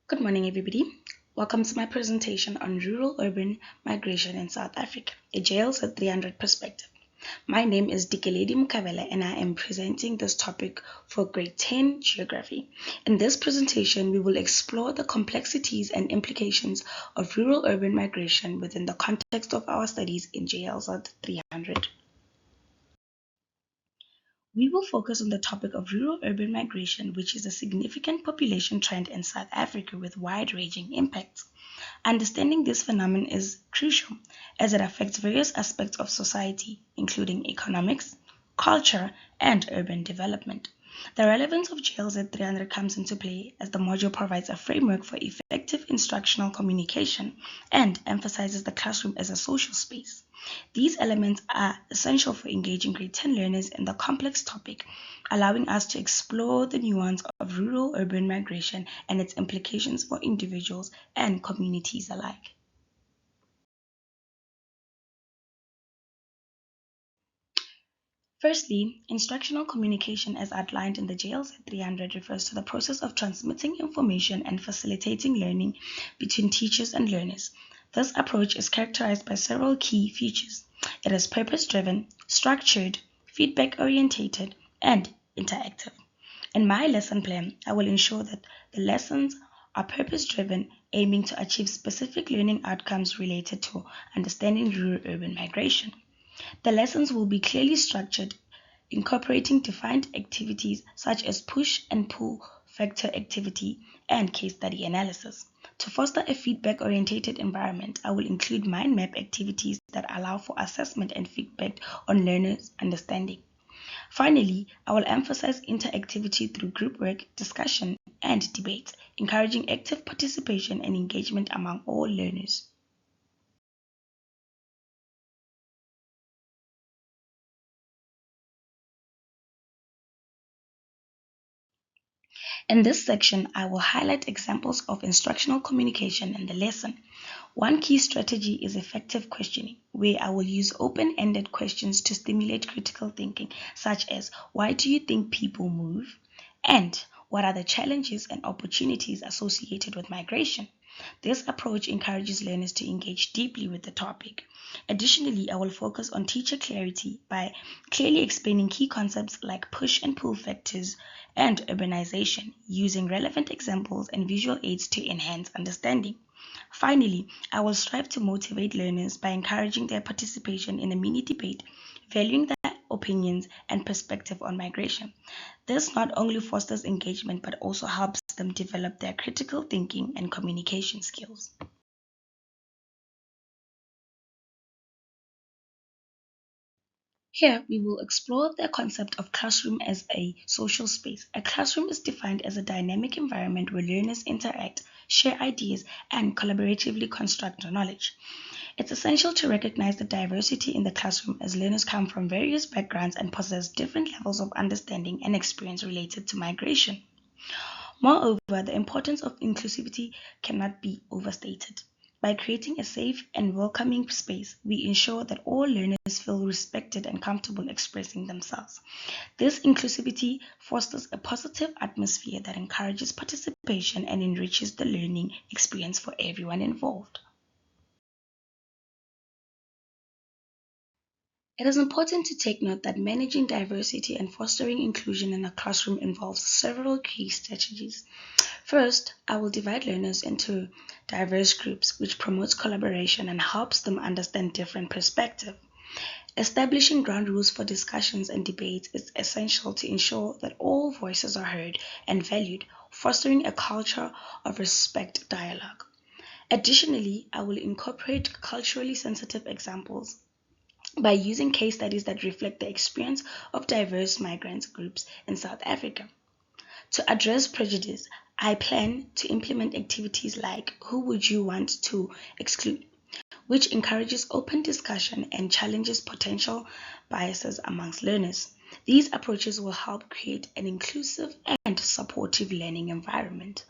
Good morning, everybody. Welcome to my presentation on rural-urban migration in South Africa, a JLZ 300 perspective. My name is D.Mkhabela and I am presenting this topic for grade 10 geography. In this presentation, we will explore the complexities and implications of rural-urban migration within the context of our studies in JLZ 300. We will focus on the topic of rural-urban migration, which is a significant population trend in South Africa with wide-ranging impacts. Understanding this phenomenon is crucial as it affects various aspects of society, including economics, culture, and urban development. The relevance of JLZ 300 comes into play as the module provides a framework for effective instructional communication and emphasizes the classroom as a social space. These elements are essential for engaging grade 10 learners in the complex topic, allowing us to explore the nuance of rural-urban migration and its implications for individuals and communities alike. Firstly, instructional communication as outlined in the JLZ 300 refers to the process of transmitting information and facilitating learning between teachers and learners. This approach is characterized by several key features. It is purpose-driven, structured, feedback-orientated, and interactive. In my lesson plan, I will ensure that the lessons are purpose-driven, aiming to achieve specific learning outcomes related to understanding rural-urban migration. The lessons will be clearly structured, incorporating defined activities such as push and pull factor activity and case study analysis. To foster a feedback-oriented environment, I will include mind map activities that allow for assessment and feedback on learners' understanding. Finally, I will emphasize interactivity through group work, discussion, and debate, encouraging active participation and engagement among all learners. In this section, I will highlight examples of instructional communication in the lesson. One key strategy is effective questioning, where I will use open-ended questions to stimulate critical thinking, such as, why do you think people move? And what are the challenges and opportunities associated with migration? This approach encourages learners to engage deeply with the topic. Additionally, I will focus on teacher clarity by clearly explaining key concepts like push and pull factors and urbanization, using relevant examples and visual aids to enhance understanding. Finally, I will strive to motivate learners by encouraging their participation in a mini debate, valuing their opinions and perspective on migration. This not only fosters engagement but also helps them develop their critical thinking and communication skills. Here, we will explore the concept of classroom as a social space. A classroom is defined as a dynamic environment where learners interact, share ideas, and collaboratively construct knowledge. It's essential to recognize the diversity in the classroom as learners come from various backgrounds and possess different levels of understanding and experience related to migration. Moreover, the importance of inclusivity cannot be overstated. By creating a safe and welcoming space, we ensure that all learners feel respected and comfortable expressing themselves. This inclusivity fosters a positive atmosphere that encourages participation and enriches the learning experience for everyone involved. It is important to take note that managing diversity and fostering inclusion in a classroom involves several key strategies. First, I will divide learners into diverse groups, which promotes collaboration and helps them understand different perspectives. Establishing ground rules for discussions and debates is essential to ensure that all voices are heard and valued, fostering a culture of respect dialogue. Additionally, I will incorporate culturally sensitive examples by using case studies that reflect the experience of diverse migrant groups in South Africa. To address prejudice, I plan to implement activities like Who Would You Want to Exclude, which encourages open discussion and challenges potential biases amongst learners. These approaches will help create an inclusive and supportive learning environment.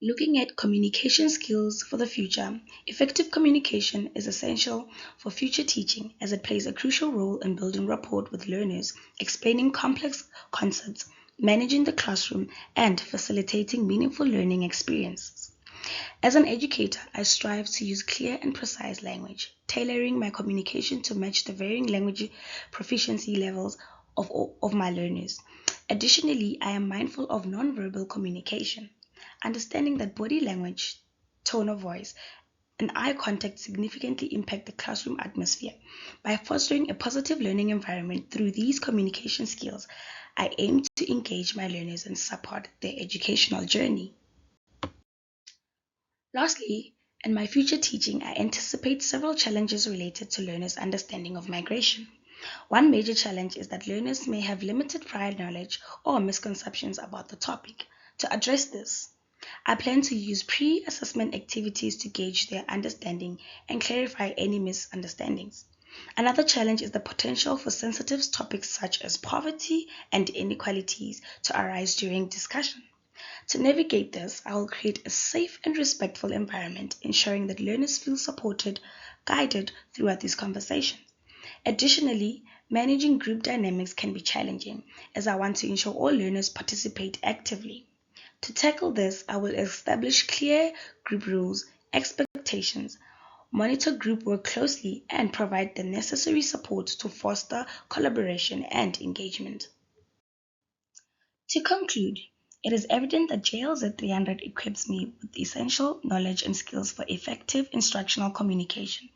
Looking at communication skills for the future, effective communication is essential for future teaching as it plays a crucial role in building rapport with learners, explaining complex concepts, managing the classroom, and facilitating meaningful learning experiences. As an educator, I strive to use clear and precise language, tailoring my communication to match the varying language proficiency levels of my learners. Additionally, I am mindful of nonverbal communication, understanding that body language, tone of voice, and eye contact significantly impact the classroom atmosphere. By fostering a positive learning environment through these communication skills, I aim to engage my learners and support their educational journey. Lastly, in my future teaching, I anticipate several challenges related to learners' understanding of migration. One major challenge is that learners may have limited prior knowledge or misconceptions about the topic. To address this, I plan to use pre-assessment activities to gauge their understanding and clarify any misunderstandings. Another challenge is the potential for sensitive topics such as poverty and inequalities to arise during discussion. To navigate this, I will create a safe and respectful environment, ensuring that learners feel supported, guided throughout these conversations. Additionally, managing group dynamics can be challenging, as I want to ensure all learners participate actively. To tackle this, I will establish clear group rules, expectations, monitor group work closely, and provide the necessary support to foster collaboration and engagement. To conclude, it is evident that JLZ 300 equips me with the essential knowledge and skills for effective instructional communication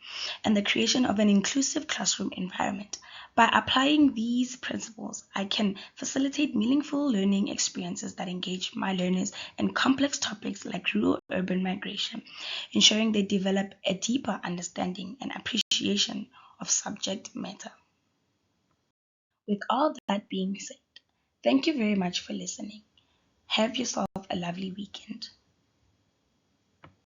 and the creation of an inclusive classroom environment. By applying these principles, I can facilitate meaningful learning experiences that engage my learners in complex topics like rural-urban migration, ensuring they develop a deeper understanding and appreciation of subject matter. With all that being said, thank you very much for listening. Have yourself a lovely weekend.